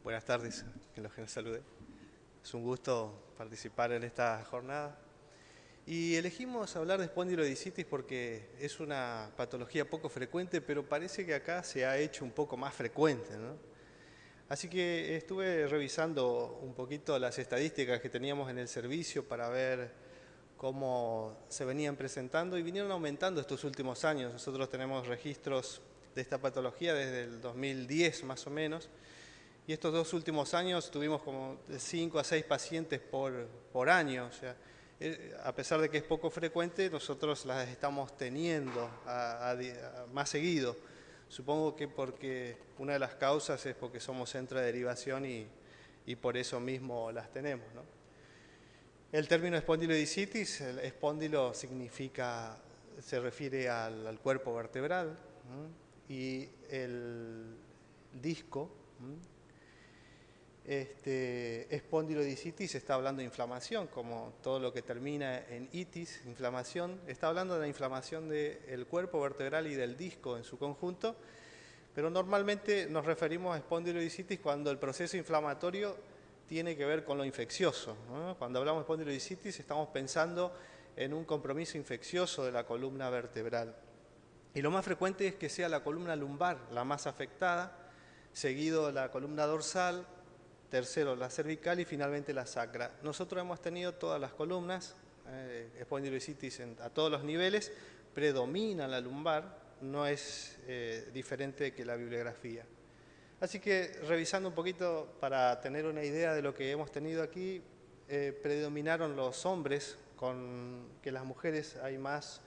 Buenas tardes, que los que nos salude. Es un gusto participar en esta jornada. Y elegimos hablar de espondilodicitis porque es una patología poco frecuente, pero parece que acá se ha hecho un poco más frecuente, ¿no? Así que estuve revisando un poquito las estadísticas que teníamos en el servicio para ver cómo se venían presentando y vinieron aumentando estos últimos años. Nosotros tenemos registros de esta patología desde el 2010 más o menos. Y estos 2 últimos años tuvimos como de 5 a 6 pacientes por año. O sea, a pesar de que es poco frecuente, nosotros las estamos teniendo más seguido. Supongo que porque una de las causas es porque somos centro de derivación y por eso mismo las tenemos, ¿no? El término espondilodicitis, el espóndilo significa, se refiere al cuerpo vertebral, ¿no? Y el disco, ¿no? Espondilodicitis está hablando de inflamación, como todo lo que termina en itis, inflamación, está hablando de la inflamación del cuerpo vertebral y del disco en su conjunto, pero normalmente nos referimos a espondilodicitis cuando el proceso inflamatorio tiene que ver con lo infeccioso, ¿no? Cuando hablamos de espondilodicitis estamos pensando en un compromiso infeccioso de la columna vertebral. Y lo más frecuente es que sea la columna lumbar la más afectada, seguido la columna dorsal, tercero la cervical y finalmente la sacra. Nosotros hemos tenido todas las columnas, espondilodicitis a todos los niveles, predomina la lumbar, no es diferente que la bibliografía. Así que revisando un poquito para tener una idea de lo que hemos tenido aquí, predominaron los hombres, que las mujeres, hay más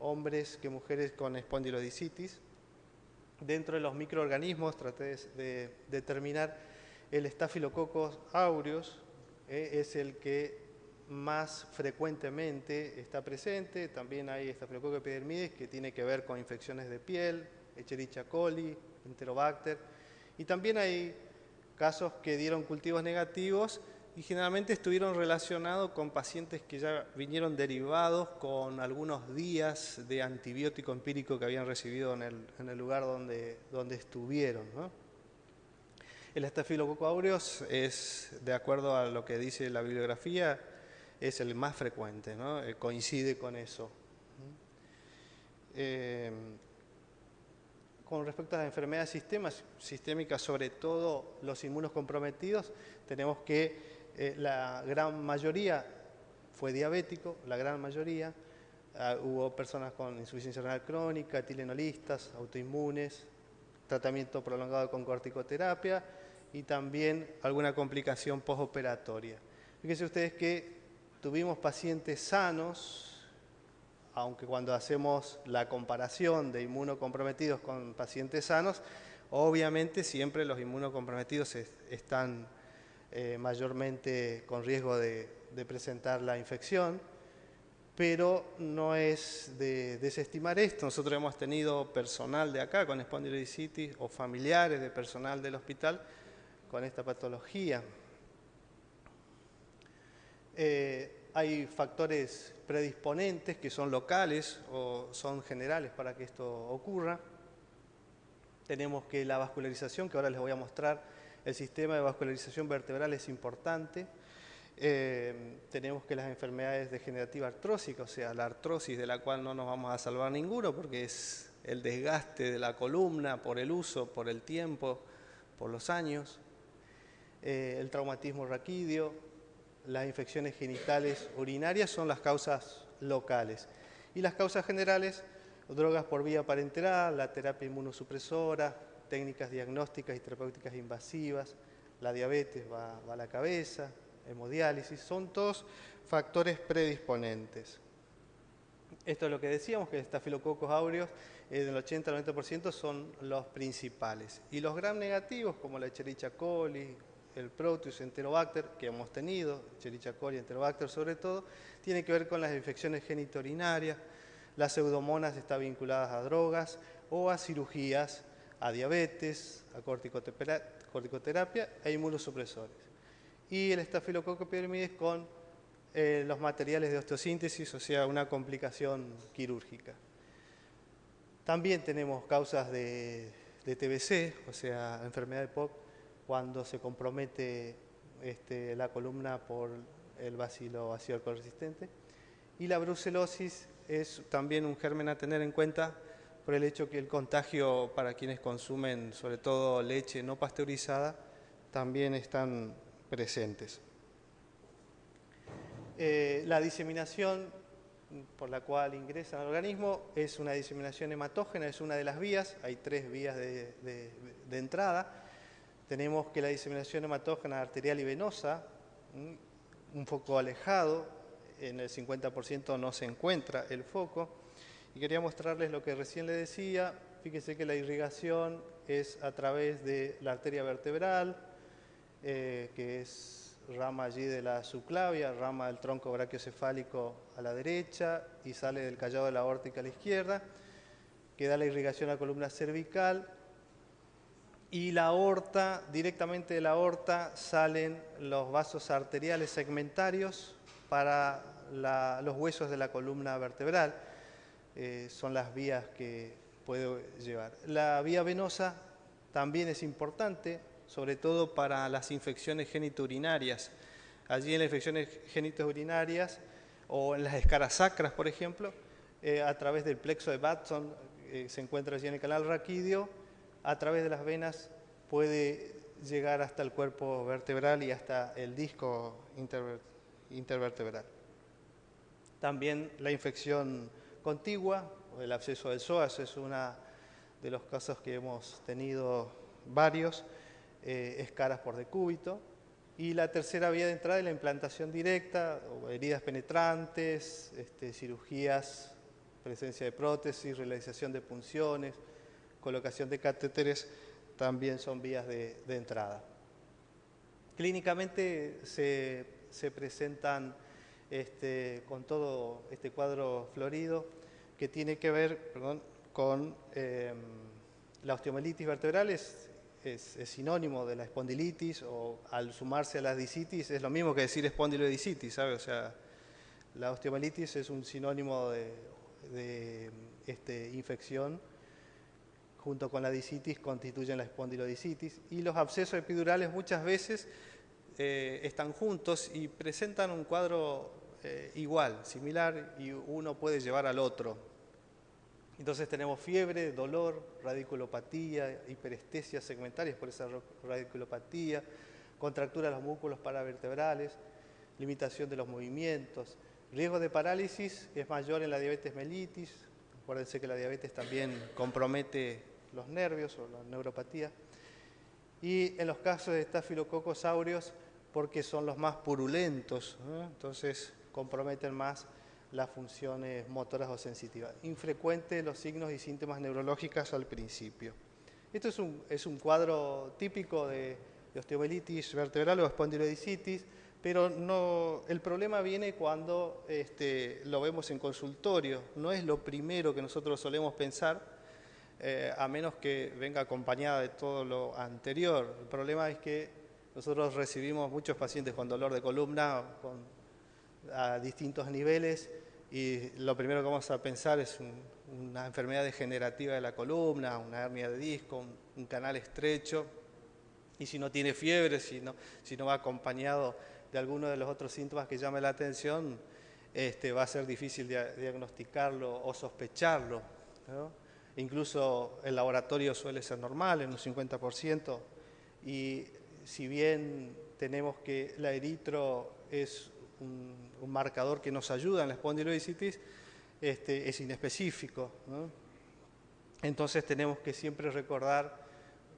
hombres que mujeres con espondilodicitis. Dentro de los microorganismos traté de determinar el Staphylococcus aureus, es el que más frecuentemente está presente. También hay Staphylococcus epidermidis, que tiene que ver con infecciones de piel, Escherichia coli, Enterobacter. Y también hay casos que dieron cultivos negativos y generalmente estuvieron relacionados con pacientes que ya vinieron derivados con algunos días de antibiótico empírico que habían recibido en el lugar donde estuvieron, ¿no? El Staphylococcus aureus es, de acuerdo a lo que dice la bibliografía, es el más frecuente, ¿no? Coincide con eso. Con respecto a las enfermedades sistémicas, sobre todo los inmunocomprometidos, tenemos que la gran mayoría fue diabético, la gran mayoría. Hubo personas con insuficiencia renal crónica, etilenolistas, autoinmunes, tratamiento prolongado con corticoterapia y también alguna complicación postoperatoria. Fíjense ustedes que tuvimos pacientes sanos, aunque cuando hacemos la comparación de inmunocomprometidos con pacientes sanos, obviamente siempre los inmunocomprometidos están mayormente con riesgo de presentar la infección, pero no es de desestimar esto. Nosotros hemos tenido personal de acá con espondilodicitis o familiares de personal del hospital con esta patología. Hay factores predisponentes que son locales o son generales para que esto ocurra. Tenemos que la vascularización, que ahora les voy a mostrar, el sistema de vascularización vertebral es importante. Tenemos que las enfermedades degenerativas artrósicas, o sea, la artrosis de la cual no nos vamos a salvar ninguno porque es el desgaste de la columna por el uso, por el tiempo, por los años. El traumatismo raquídeo, las infecciones genitales urinarias son las causas locales. Y las causas generales, drogas por vía parenteral, la terapia inmunosupresora, técnicas diagnósticas y terapéuticas invasivas, la diabetes va a la cabeza, hemodiálisis, son todos factores predisponentes. Esto es lo que decíamos, que el Staphylococcus aureus del 80 al 90% son los principales. Y los gram negativos, como la Escherichia coli, el Proteus, Enterobacter, que hemos tenido, Escherichia coli, Enterobacter sobre todo, tiene que ver con las infecciones genitourinarias. Las pseudomonas están vinculadas a drogas o a cirugías, a diabetes, a corticoterapia e inmunosupresores. Y el Staphylococcus epidermidis con los materiales de osteosíntesis, o sea, una complicación quirúrgica. También tenemos causas de TBC, o sea, enfermedad de POC, cuando se compromete la columna por el bacilo vacío resistente. Y la brucelosis es también un germen a tener en cuenta por el hecho que el contagio para quienes consumen sobre todo leche no pasteurizada también están presentes. La diseminación por la cual ingresan al organismo es una diseminación hematógena, es una de las vías, hay 3 vías de entrada. Tenemos que la diseminación hematógena arterial y venosa, un foco alejado, en el 50% no se encuentra el foco. Y quería mostrarles lo que recién les decía. Fíjense que la irrigación es a través de la arteria vertebral, que es rama allí de la subclavia, rama del tronco brachiocefálico a la derecha y sale del callado de la aórtica a la izquierda, que da la irrigación a la columna cervical. Y la aorta, directamente de la aorta salen los vasos arteriales segmentarios para los huesos de la columna vertebral. Son las vías que puedo llevar. La vía venosa también es importante, sobre todo para las infecciones genitourinarias. Allí en las infecciones genitourinarias o en las escaras sacras, por ejemplo, a través del plexo de Batson, se encuentra allí en el canal raquídeo, a través de las venas puede llegar hasta el cuerpo vertebral y hasta el disco intervertebral. También la infección contigua, o el absceso del psoas, es uno de los casos que hemos tenido varios, escaras por decúbito. Y la tercera vía de entrada es la implantación directa, o heridas penetrantes, cirugías, presencia de prótesis, realización de punciones, colocación de catéteres, también son vías de entrada. Clínicamente se presentan con todo este cuadro florido que tiene que ver con la osteomelitis vertebral, es sinónimo de la espondilitis, o al sumarse a la disitis es lo mismo que decir espondilodisitis, ¿sabe? O sea, la osteomelitis es un sinónimo de infección, junto con la disitis constituyen la espondilodisitis, y los abscesos epidurales muchas veces están juntos y presentan un cuadro igual, similar, y uno puede llevar al otro. Entonces tenemos fiebre, dolor, radiculopatía, hiperestesia segmentarias por esa radiculopatía, contractura de los músculos paravertebrales, limitación de los movimientos. Riesgo de parálisis es mayor en la diabetes mellitus. Acuérdense que la diabetes también compromete los nervios o la neuropatía. Y en los casos de estafilococos aureus, porque son los más purulentos, ¿no? Entonces comprometen más las funciones motoras o sensitivas. Infrecuentes los signos y síntomas neurológicos al principio. Esto es un cuadro típico de osteomelitis vertebral o espondilodisitis, pero el problema viene cuando lo vemos en consultorio. No es lo primero que nosotros solemos pensar, a menos que venga acompañada de todo lo anterior. El problema es que nosotros recibimos muchos pacientes con dolor de columna a distintos niveles, y lo primero que vamos a pensar es una enfermedad degenerativa de la columna, una hernia de disco, un canal estrecho, y si no tiene fiebre, si no va acompañado de alguno de los otros síntomas que llamen la atención, va a ser difícil diagnosticarlo o sospecharlo, ¿no? Incluso el laboratorio suele ser normal, en un 50%, y si bien tenemos que la eritro es un marcador que nos ayuda en la espondilodisitis, es inespecífico, ¿no? Entonces tenemos que siempre recordar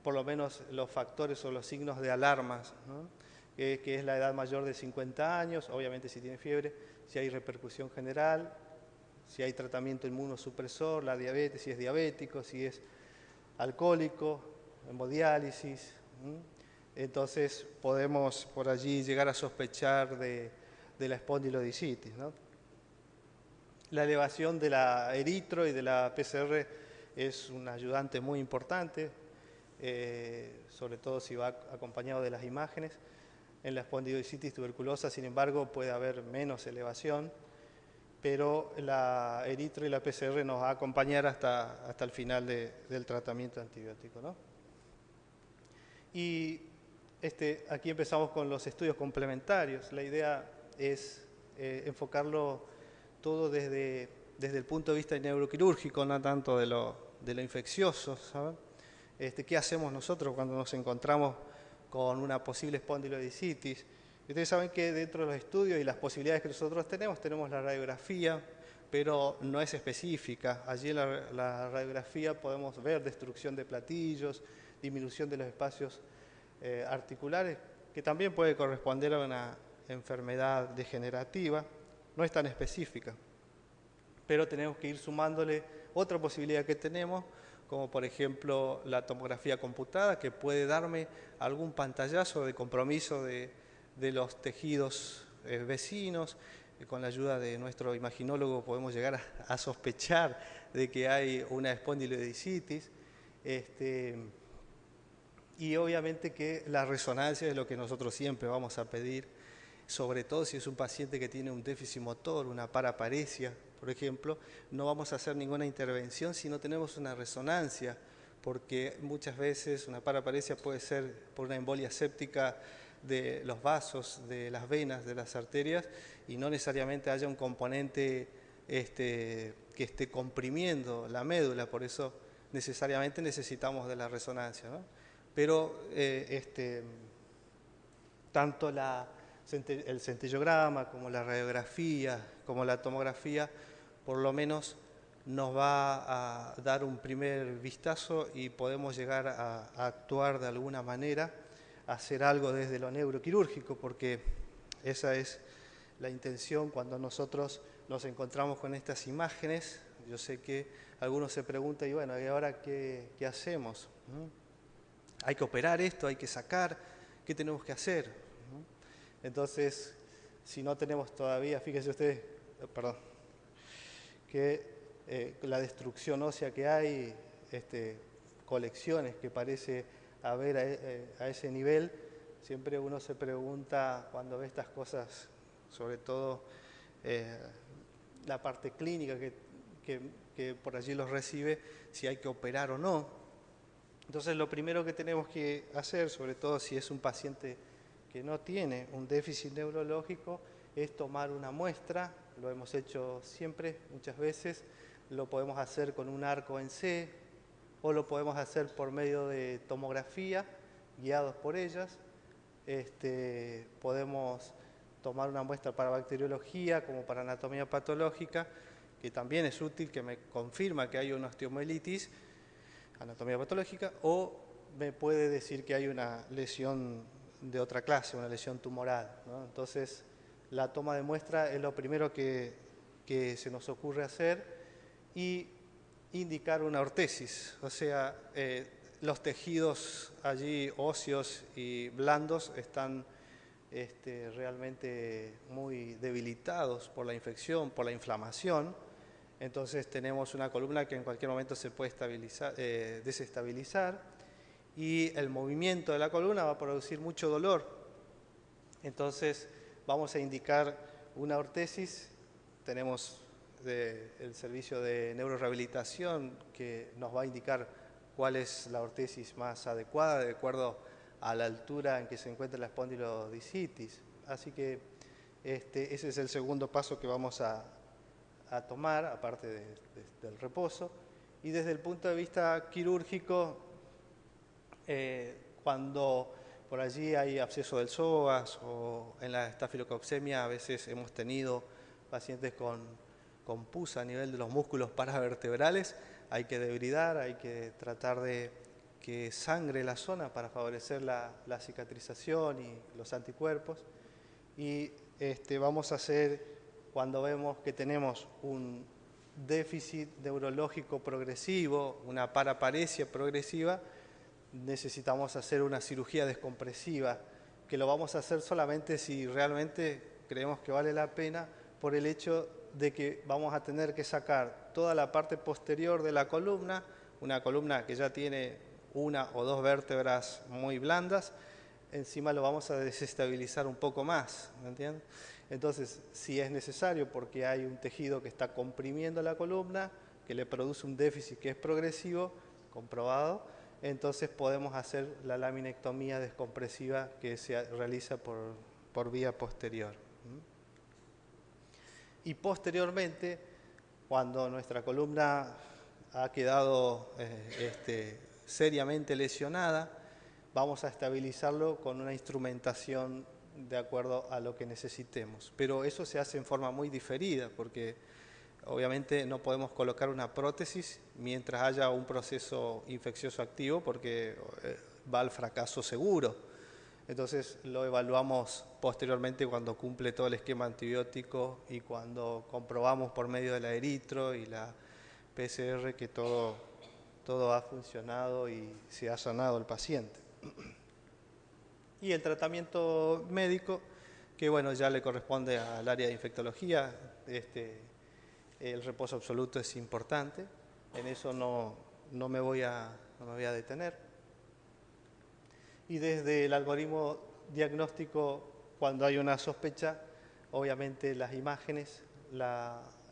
por lo menos los factores o los signos de alarmas, ¿no? Que es la edad mayor de 50 años, obviamente si tiene fiebre, si hay repercusión general, si hay tratamiento inmunosupresor, la diabetes, si es diabético, si es alcohólico, hemodiálisis. Entonces podemos por allí llegar a sospechar de la espondilodisitis, ¿no? La elevación de la eritro y de la PCR es un ayudante muy importante, sobre todo si va acompañado de las imágenes. En la espondilodisitis tuberculosa, sin embargo, puede haber menos elevación, pero la eritro y la PCR nos va a acompañar hasta el final del tratamiento antibiótico, ¿no? Y aquí empezamos con los estudios complementarios. La idea es enfocarlo todo desde el punto de vista neuroquirúrgico, no tanto de lo infeccioso, ¿saben? ¿Qué hacemos nosotros cuando nos encontramos con una posible espondilodicitis? Ustedes saben que dentro de los estudios y las posibilidades que nosotros tenemos la radiografía, pero no es específica. Allí en la radiografía podemos ver destrucción de platillos, disminución de los espacios articulares, que también puede corresponder a una enfermedad degenerativa, no es tan específica, pero tenemos que ir sumándole otra posibilidad que tenemos, como por ejemplo la tomografía computada, que puede darme algún pantallazo de compromiso de los tejidos vecinos. Con la ayuda de nuestro imaginólogo podemos llegar a sospechar de que hay una espondilodicitis. Y obviamente que la resonancia es lo que nosotros siempre vamos a pedir, sobre todo si es un paciente que tiene un déficit motor, una paraparesia, por ejemplo, no vamos a hacer ninguna intervención si no tenemos una resonancia, porque muchas veces una paraparesia puede ser por una embolia séptica de los vasos, de las venas, de las arterias, y no necesariamente haya un componente que esté comprimiendo la médula, por eso necesariamente necesitamos de la resonancia, ¿no? Pero tanto el centellograma como la radiografía, como la tomografía, por lo menos nos va a dar un primer vistazo y podemos llegar a actuar de alguna manera, a hacer algo desde lo neuroquirúrgico, porque esa es la intención cuando nosotros nos encontramos con estas imágenes. Yo sé que algunos se preguntan, y bueno, ¿y ahora qué hacemos? ¿Hay que operar esto? ¿Hay que sacar? ¿Qué tenemos que hacer? Entonces, si no tenemos todavía, fíjense ustedes, que la destrucción ósea que hay, colecciones que parece haber a ese nivel, siempre uno se pregunta cuando ve estas cosas, sobre todo la parte clínica que por allí los recibe, si hay que operar o no. Entonces lo primero que tenemos que hacer, sobre todo si es un paciente que no tiene un déficit neurológico, es tomar una muestra. Lo hemos hecho siempre, muchas veces, lo podemos hacer con un arco en C o lo podemos hacer por medio de tomografía, guiados por ellas. Podemos tomar una muestra para bacteriología como para anatomía patológica, que también es útil, que me confirma que hay una osteomielitis, anatomía patológica, o me puede decir que hay una lesión de otra clase, una lesión tumoral, ¿no? Entonces, la toma de muestra es lo primero que se nos ocurre hacer, y indicar una ortesis, o sea, los tejidos allí óseos y blandos están realmente muy debilitados por la infección, por la inflamación. Entonces tenemos una columna que en cualquier momento se puede desestabilizar, y el movimiento de la columna va a producir mucho dolor. Entonces vamos a indicar una ortesis. Tenemos el servicio de neurorehabilitación que nos va a indicar cuál es la ortesis más adecuada de acuerdo a la altura en que se encuentra la espondilodicitis. Así que ese es el segundo paso que vamos a tomar, aparte del reposo. Y desde el punto de vista quirúrgico, cuando por allí hay absceso del psoas o en la estafilococcemia, a veces hemos tenido pacientes con pus a nivel de los músculos paravertebrales, hay que debridar, hay que tratar de que sangre la zona para favorecer la cicatrización y los anticuerpos. Y vamos a hacer, cuando vemos que tenemos un déficit neurológico progresivo, una paraparesia progresiva, necesitamos hacer una cirugía descompresiva, que lo vamos a hacer solamente si realmente creemos que vale la pena, por el hecho de que vamos a tener que sacar toda la parte posterior de la columna, una columna que ya tiene una o dos vértebras muy blandas, encima lo vamos a desestabilizar un poco más, ¿me entienden? Entonces, si es necesario, porque hay un tejido que está comprimiendo la columna, que le produce un déficit que es progresivo, comprobado, entonces podemos hacer la laminectomía descompresiva que se realiza por vía posterior. Y posteriormente, cuando nuestra columna ha quedado seriamente lesionada, vamos a estabilizarlo con una instrumentación de acuerdo a lo que necesitemos. Pero eso se hace en forma muy diferida, porque obviamente no podemos colocar una prótesis mientras haya un proceso infeccioso activo, porque va al fracaso seguro. Entonces lo evaluamos posteriormente cuando cumple todo el esquema antibiótico y cuando comprobamos por medio de la eritro y la PCR que todo ha funcionado y se ha sanado el paciente. Y el tratamiento médico, que bueno, ya le corresponde al área de infectología, el reposo absoluto es importante, en eso no me voy a detener. Y desde el algoritmo diagnóstico, cuando hay una sospecha, obviamente las imágenes,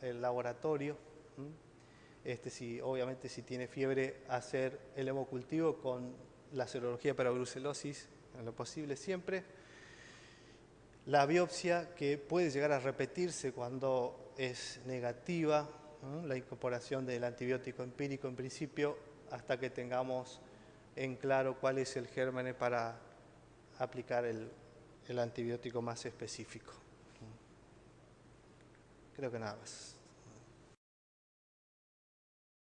el laboratorio, obviamente si tiene fiebre, hacer el hemocultivo con la serología para brucelosis, en lo posible siempre. La biopsia, que puede llegar a repetirse cuando es negativa, la incorporación del antibiótico empírico en principio, hasta que tengamos en claro cuál es el germen para aplicar el antibiótico más específico. Creo que nada más.